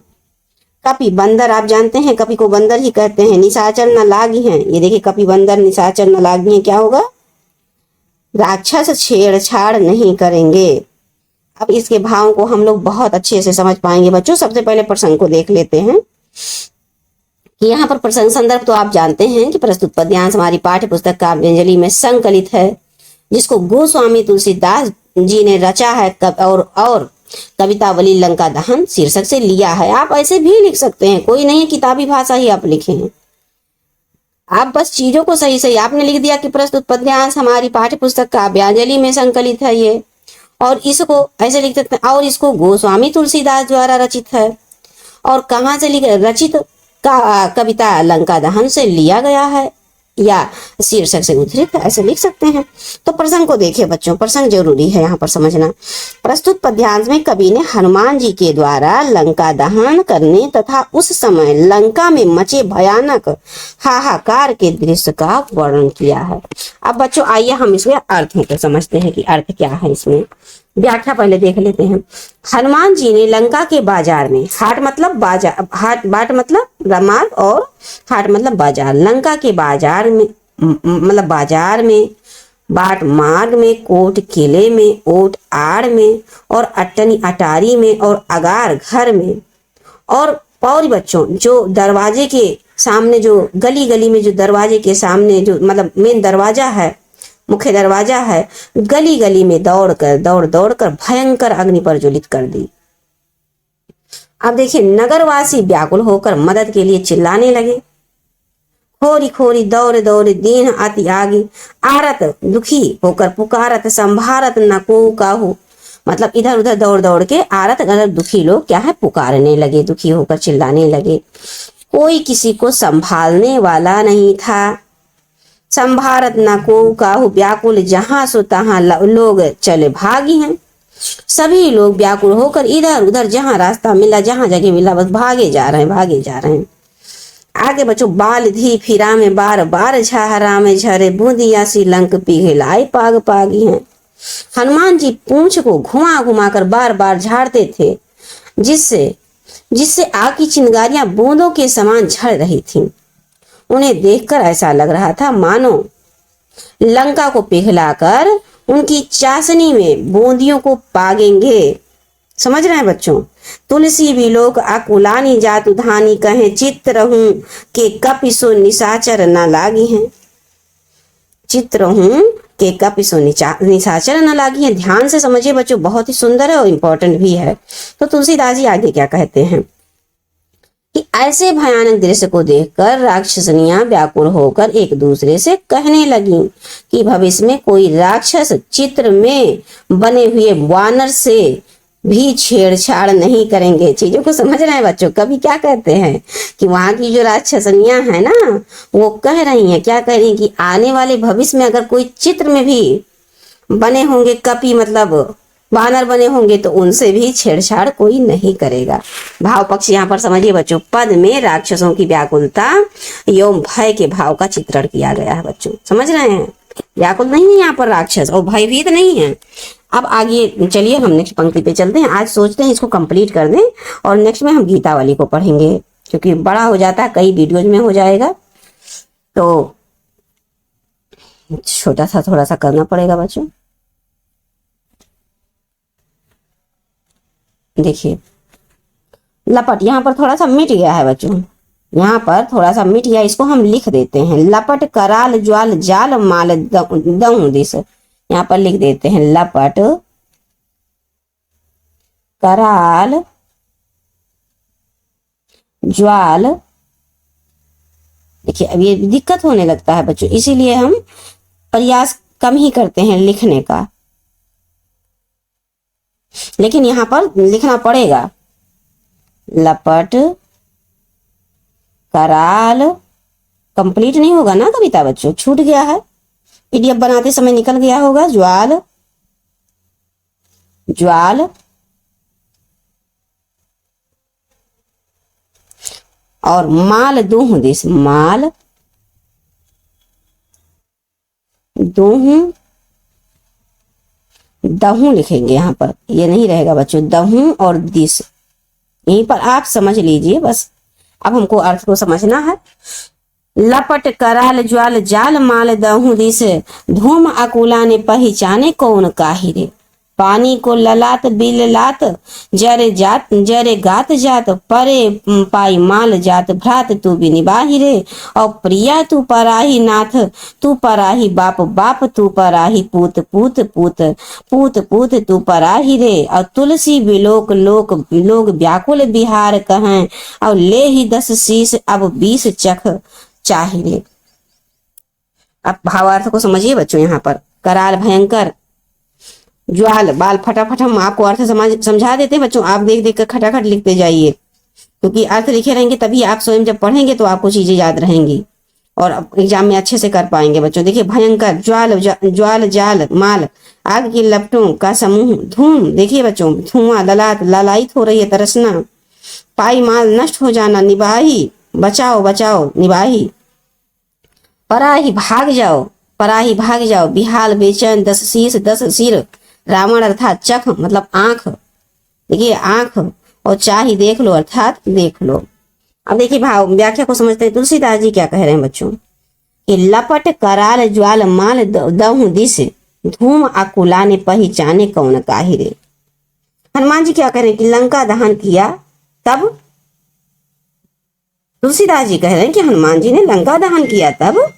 [SPEAKER 1] कपि बंदर, आप जानते हैं कपि को बंदर ही कहते हैं। निशाचर न लागी हैं, ये देखिए कपि बंदर निशाचर न लागी हैं, क्या होगा, राक्षस छेड़छाड़ नहीं करेंगे। अब इसके भाव को हम लोग बहुत अच्छे से समझ पाएंगे बच्चों। सबसे पहले प्रसंग को देख लेते हैं कि यहाँ पर प्रसंग संदर्भ तो आप जानते हैं कि प्रस्तुत पद्यांश हमारी पाठ्य पुस्तक काव्यांजलि में संकलित है, जिसको गोस्वामी तुलसीदास जी ने रचा है और कवितावली लंका दहन शीर्षक से लिया है। आप ऐसे भी लिख सकते हैं, कोई नहीं, किताबी भाषा ही आप लिखे हैं। आप बस चीजों को सही सही आपने लिख दिया कि प्रस्तुत पद्यांश हमारी पाठ्य पुस्तक काव्यांजलि में संकलित है ये, और इसको ऐसे लिख सकते हैं, और इसको गोस्वामी तुलसीदास द्वारा रचित है। और कहाँ से रचित, कविता लंका दहन से लिया गया है। या शीर्षक से उद्धृत ऐसे लिख सकते हैं। तो प्रसंग को देखिए बच्चों, प्रसंग जरूरी है यहाँ पर समझना। प्रस्तुत पद्यांश में कवि ने हनुमान जी के द्वारा लंका दहन करने तथा उस समय लंका में मचे भयानक हाहाकार के दृश्य का वर्णन किया है। अब बच्चों आइए हम इसमें अर्थों को समझते हैं कि अर्थ क्या है। इसमें व्याख्या पहले देख लेते हैं। हनुमान जी ने लंका के बाजार में, हाट मतलब बाजार, बाट मतलब मार्ग और हाट मतलब बाजार, लंका के बाजार में मतलब बाजार में, बाट मार्ग में, कोट किले में, ओट आड़ में और अट्टनी अटारी में और अगार घर में और पौरी बच्चों जो दरवाजे के सामने, जो गली गली में जो दरवाजे के सामने जो मतलब मेन दरवाजा है, मुख्य दरवाजा है, गली गली में दौड़ दौड़ कर भयंकर अग्नि प्रज्वलित कर दी। अब देखिए, नगरवासी व्याकुल होकर मदद के लिए चिल्लाने लगे। खोरी खोरी दौड़ दौड़ दीन अति आगे, आरत दुखी होकर पुकारत संभारत न को काहू। मतलब इधर उधर दौड़ दौड़ के आरत दुखी लोग क्या है, पुकारने लगे, दुखी होकर चिल्लाने लगे। कोई किसी को संभालने वाला नहीं था। संभारत न को काहू, व्याकुल जहां सो तहां लोग चले भागी हैं। सभी लोग व्याकुल होकर इधर उधर जहां रास्ता मिला, जहां जगह मिला, बस भागे जा रहे हैं। आगे बच्चों, बाल धी फिरा में बार बार झहरा में झरे, बूंदिया सी लंक पिघलाई पाग पागी हैं। हनुमान जी पूंछ को घुमा घुमा कर बार बार झाड़ते थे, जिससे आग की चिंगारियां बूंदों के समान झड़ रही थीं। उन्हें देखकर ऐसा लग रहा था मानो लंका को पिघलाकर उनकी चाशनी में बूंदियों को पागेंगे। समझ रहे हैं बच्चों। तुलसी भी लोग अकुलानी जातु धानी कहे, चित्त रहूं के कपिसो निशाचर न लागी हैं। चित्त रहूं के कपिसो निशाचर न लागी हैं। ध्यान से समझिए बच्चों, बहुत ही सुंदर है और इम्पोर्टेंट भी है। तो तुलसीदास जी आगे क्या कहते हैं कि ऐसे भयानक दृश्य को देखकर राक्षसनियां व्याकुल होकर एक दूसरे से कहने लगी कि भविष्य में कोई राक्षस चित्र में बने हुए वानर से भी छेड़छाड़ नहीं करेंगे। चीजों को समझ रहे हैं बच्चों। कभी क्या कहते हैं कि वहां की जो राक्षसनियां है ना, वो कह रही हैं, क्या कह रही हैं कि आने वाले भविष्य में अगर कोई चित्र में भी बने होंगे, कपि मतलब वानर बने होंगे, तो उनसे भी छेड़छाड़ कोई नहीं करेगा। भाव पक्ष यहाँ पर समझिए बच्चों। पद में राक्षसों की व्याकुलता एवं भय के भाव का चित्रण किया गया है बच्चों। समझ रहे हैं, व्याकुल नहीं है यहाँ पर राक्षस और भयभीत नहीं है। अब आगे चलिए हम नेक्स्ट पंक्ति पे चलते हैं। आज सोचते हैं इसको कंप्लीट कर दें और नेक्स्ट में हम गीतावली को पढ़ेंगे, क्योंकि बड़ा हो जाता है, कई वीडियोज में हो जाएगा, तो छोटा सा थोड़ा सा करना पड़ेगा बच्चों। देखिए, लपट यहाँ पर थोड़ा सा मिट गया है बच्चों, यहाँ पर थोड़ा सा मिट गया, इसको हम लिख देते हैं। लपट कराल ज्वाल जाल माल दहु दिस, यहाँ पर लिख देते हैं लपट कराल ज्वाल। देखिए अब ये दिक्कत होने लगता है बच्चों, इसीलिए हम प्रयास कम ही करते हैं लिखने का, लेकिन यहाँ पर लिखना पड़ेगा। लपट कराल कंप्लीट नहीं होगा ना कविता बच्चों, छूट गया है, पीडीएफ बनाते समय निकल गया होगा। ज्वाल ज्वाल और माल दोह दिस, माल दोह दहू लिखेंगे यहाँ पर, ये नहीं रहेगा बच्चों, दहू और दिस यहीं पर आप समझ लीजिए बस। अब हमको अर्थ को समझना है। लपट कराल ज्वाल जाल माल दहू दिस, धूम अकुला ने पहचाने कौन काहिरे। पानी को ललात बिल लात, जरे गात जात, परे पाई माल जात, भ्रात तू भी निबाही रे। और प्रिया तू पराही नाथ, तू पराही बाप बाप, तू पराही पूत पूत पूत पूत पूत तू पराही रे। और तुलसी बिलोक लोग व्याकुल बिहार कहें, और ले ही 10 शीश अब 20 चख चाही रे। अब भावार्थ को समझिए बच्चों। यहाँ पर कराल भयंकर, ज्वाल बाल, फटाफट हम आपको अर्थ समझा देते हैं बच्चों, आप देख देख कर खटाखट लिखते जाइए, क्योंकि अर्थ लिखे रहेंगे तभी आप स्वयं जब पढ़ेंगे तो आपको चीजें याद रहेंगी। और एग्जाम में अच्छे से कर पाएंगे बच्चों। देखिए, भयंकर ज्वाल जाल माल, आग की लपटों का समूह, धूम, देखिए बच्चों, धुआं, ललाट, ललायित हो रही है, तरसना, पाई माल नष्ट हो जाना, निबाही, बचाओ बचाओ निबाही, पराही भाग जाओ, पराही भाग जाओ, बिहाल बेचैन, 10 शीश 10 सिर, रावण अर्थात चख मतलब आंख, देखिए आंख, और चाही देख लो अर्थात देख लो। अब देखिए भाव व्याख्या को समझते हैं। तुलसीदास जी क्या कह रहे हैं बच्चों कि लपट कराल ज्वाल माल दहु दिस, धूम अकुला ने पहचाने कौन काहि रे। हनुमान जी क्या कह रहे हैं कि लंका दहन किया, तब तुलसीदास जी कह रहे हैं कि हनुमान जी ने लंका दहन किया, तब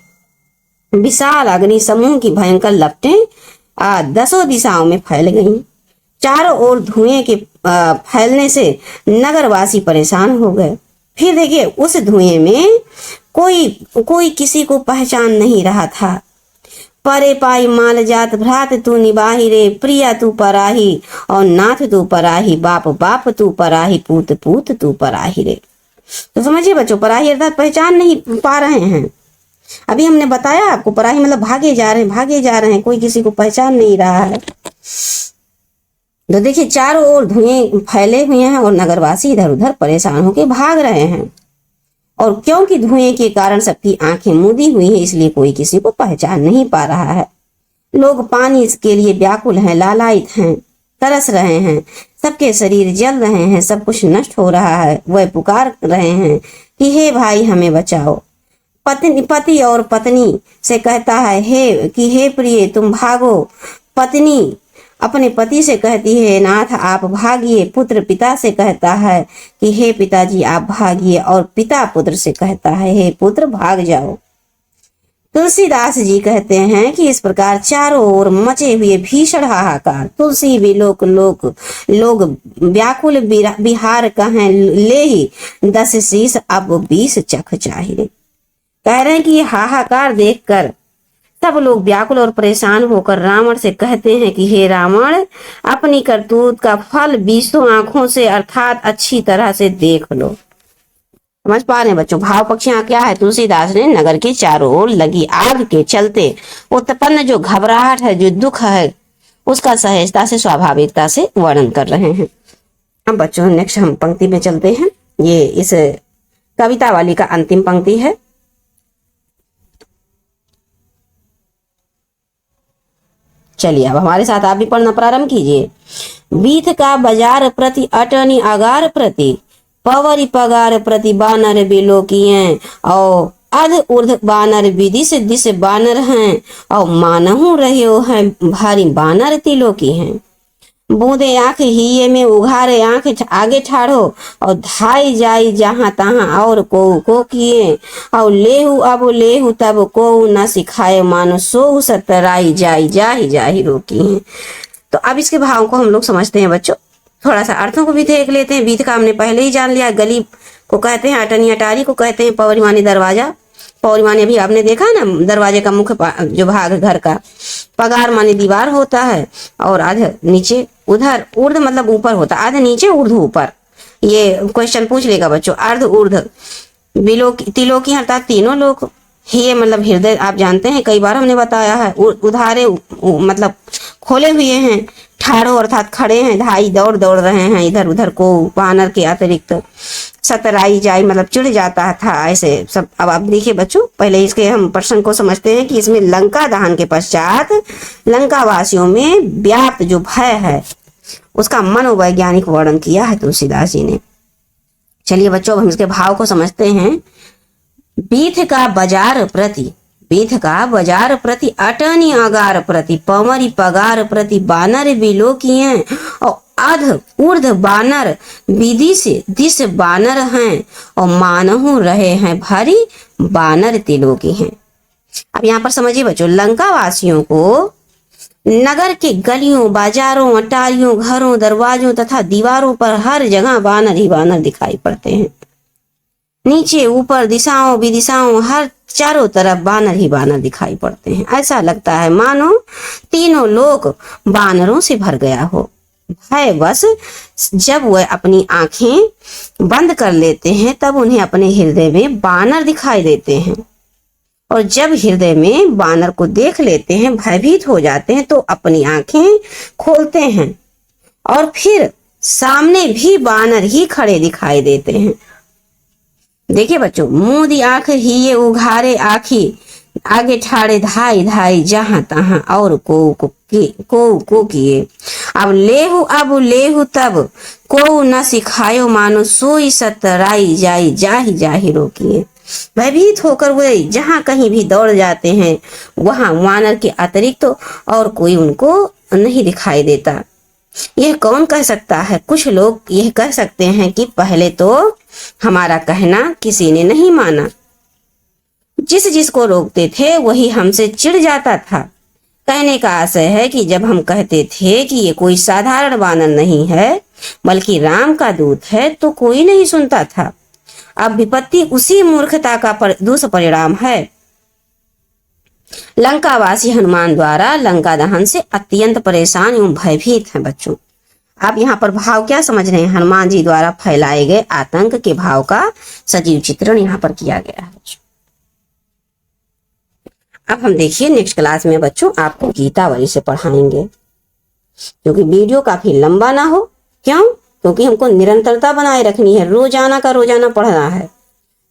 [SPEAKER 1] विशाल अग्नि समूह की भयंकर लपटें 10 दिशाओं में फैल गईं। चारों ओर धुएं के फैलने से नगरवासी परेशान हो गए। फिर देखिए, उस धुएं में कोई किसी को पहचान नहीं रहा था। परे पाई माल जात भ्रात तू निबाही रे, प्रिया तू पराही और नाथ तू पराही, बाप बाप तू पराही, पूत पूत तू पराही रे। तो समझिए बच्चों, पराही अर्थात पहचान नहीं पा रहे हैं। अभी हमने बताया आपको, पराही मतलब भागे जा रहे हैं, कोई किसी को पहचान नहीं रहा है। तो देखिए, चारों ओर धुएं फैले हुए हैं और नगरवासी इधर उधर परेशान होकर भाग रहे हैं। और क्योंकि धुएं के कारण सबकी आंखें मूंदी हुई हैं, इसलिए कोई किसी को पहचान नहीं पा रहा है। लोग पानी के लिए व्याकुल हैं, लालायित हैं, तरस रहे हैं, सबके शरीर जल रहे हैं, सब कुछ नष्ट हो रहा है। वह पुकार रहे हैं कि हे भाई हमें बचाओ। पति और पत्नी से कहता है हे प्रिय तुम भागो। पत्नी अपने पति से कहती है नाथ आप भागिए। पुत्र पिता से कहता है कि हे पिताजी आप भागिए, और पिता पुत्र से कहता है हे पुत्र भाग जाओ। तुलसीदास जी कहते हैं कि इस प्रकार चारों ओर मचे हुए भीषण हाहाकार, तुलसी भी लोग व्याकुल बिहार कहें ले ही 10 शीश अब 20 चख चाहिए। कह रहे हैं कि ये हाहाकार देखकर सब लोग व्याकुल और परेशान होकर रावण से कहते हैं कि हे रावण, अपनी करतूत का फल 20 आंखों से अर्थात अच्छी तरह से देख लो। समझ पा रहे हैं बच्चों, भाव पक्षियां क्या है। तुलसीदास ने नगर के चारों ओर लगी आग के चलते उत्पन्न जो घबराहट है, जो दुख है, उसका सहजता से स्वाभाविकता से वर्णन कर रहे हैं। अब बच्चों नेक्स्ट हम पंक्ति में चलते हैं। ये इस कविता वाली का अंतिम पंक्ति है। चलिए अब हमारे साथ आप भी पढ़ना प्रारंभ कीजिए। बीथ का बाजार प्रति अटनी अगार प्रति, पवरी पगार प्रति बानर बिलोकियें, और अध ऊर्ध बानर विधि से दिस बानर हैं, और मानहु रहे हैं भारी बानर तिलोकी हैं। बूंदे आंख हिये में उघारे आंख आगे ठाड़ो, और धाई जाई जहां तहां और को किए, और लेहू अब लेहू तब को न सिखाए, मानो सो सतराई जाई जाही जाही रोकी है। तो अब इसके भाव को हम लोग समझते हैं बच्चों, थोड़ा सा अर्थों को भी देख लेते हैं। बीथ का हमने पहले ही जान लिया, गली को कहते हैं, अटनी अटारी को कहते हैं, पवरी मानी दरवाजा, पौरी माने अभी आपने देखा ना दरवाजे का मुख्य जो भाग घर का, पगार माने दीवार होता है, और आध नीचे उधर, ऊर्ध मतलब ऊपर होता है, आध नीचे ऊर्ध ऊपर। ये क्वेश्चन पूछ लेगा बच्चों। अर्ध ऊर्ध तिलोकी अर्थात तीनों लोग, ये मतलब हृदय आप जानते हैं, कई बार हमने बताया है। उधारे मतलब खोले हुए हैं, ठाड़ो अर्थात खड़े हैं, धाई दौड़ रहे हैं इधर उधर को, वानर के अतिरिक्त सतराई जाई मतलब चिढ़ जाता था, ऐसे सब। अब आप देखिए बच्चों, पहले इसके हम प्रश्न को समझते हैं कि इसमें लंका दहन के पश्चात लंका वासियों में व्याप्त जो भय है उसका मनोवैज्ञानिक वर्णन किया है तुलसीदास जी ने। चलिए बच्चों, हम इसके भाव को समझते हैं। बीथ का बाजार प्रति अटनी अगार प्रति, पवरी पगार प्रति बानर बिलोकियें, और अध ऊर्ध बानर विधि से दिस बानर हैं, और मानहु रहे हैं भारी बानर तिलोकी हैं। अब यहाँ पर समझिए बच्चों, लंका वासियों को नगर के गलियों, बाजारों, अटारियों, घरों, दरवाजों तथा दीवारों पर हर जगह बानर ही बानर दिखाई पड़ते हैं। नीचे ऊपर दिशाओं विदिशाओं हर चारों तरफ बानर ही बानर दिखाई पड़ते हैं। ऐसा लगता है मानो तीनों लोक बानरों से भर गया हो। भयवश जब वह अपनी आंखें बंद कर लेते हैं तब उन्हें अपने हृदय में बानर दिखाई देते हैं। और जब हृदय में बानर को देख लेते हैं, भयभीत हो जाते हैं, तो अपनी आंखें खोलते हैं और फिर सामने भी बानर ही खड़े दिखाई देते हैं। देखिए बच्चों, मूंदी आंख ही ये उघारे आखी, आगे ठाड़े धाई धाई जहां तहां और को किए। अब लेहु तब को न सिखायो, मानो सोई सतराई जाई जाहि जाहि रोकिए। भयभीत होकर वे जहां कहीं भी दौड़ जाते हैं, वहां वानर के अतिरिक्त तो और कोई उनको नहीं दिखाई देता। यह कौन कह सकता है? कुछ लोग यह कह सकते हैं कि पहले तो हमारा कहना किसी ने नहीं माना, जिसको रोकते थे वही हमसे चिढ़ जाता था। कहने का आशय है कि जब हम कहते थे कि ये कोई साधारण वानर नहीं है बल्कि राम का दूत है, तो कोई नहीं सुनता था। अब विपत्ति उसी मूर्खता का दुष्परिणाम है। लंकावासी हनुमान द्वारा लंका दहन से अत्यंत परेशान एवं भयभीत हैं। बच्चों, आप यहाँ पर भाव क्या समझ रहे हैं? हनुमान जी द्वारा फैलाए गए आतंक के भाव का सजीव चित्रण यहाँ पर किया गया है। अब हम देखिए नेक्स्ट क्लास में बच्चों आपको गीतावली से पढ़ाएंगे, क्योंकि वीडियो काफी लंबा ना हो। क्यों? क्योंकि हमको निरंतरता बनाए रखनी है, रोजाना का रोजाना पढ़ना है।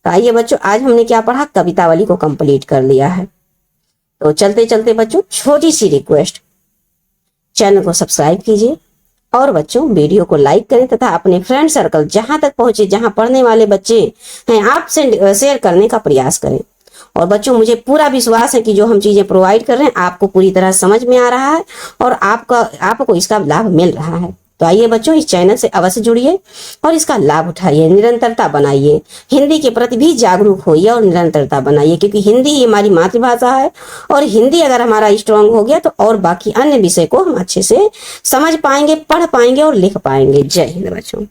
[SPEAKER 1] तो आइए बच्चों, आज हमने क्या पढ़ा? कवितावली को कंप्लीट कर लिया है। तो चलते चलते बच्चों छोटी सी रिक्वेस्ट, चैनल को सब्सक्राइब कीजिए और बच्चों वीडियो को लाइक करें तथा अपने फ्रेंड सर्कल जहां तक पहुंचे, जहां पढ़ने वाले बच्चे हैं, आप शेयर करने का प्रयास करें। और बच्चों, मुझे पूरा विश्वास है कि जो हम चीजें प्रोवाइड कर रहे हैं आपको पूरी तरह समझ में आ रहा है और आपको इसका लाभ मिल रहा है। तो आइए बच्चों, इस चैनल से अवश्य जुड़िए और इसका लाभ उठाइए, निरंतरता बनाइए, हिंदी के प्रति भी जागरूक होइए और निरंतरता बनाइए, क्योंकि हिंदी ही हमारी मातृभाषा है और हिंदी अगर हमारा स्ट्रांग हो गया तो और बाकी अन्य विषय को हम अच्छे से समझ पाएंगे, पढ़ पाएंगे और लिख पाएंगे। जय हिंद बच्चों।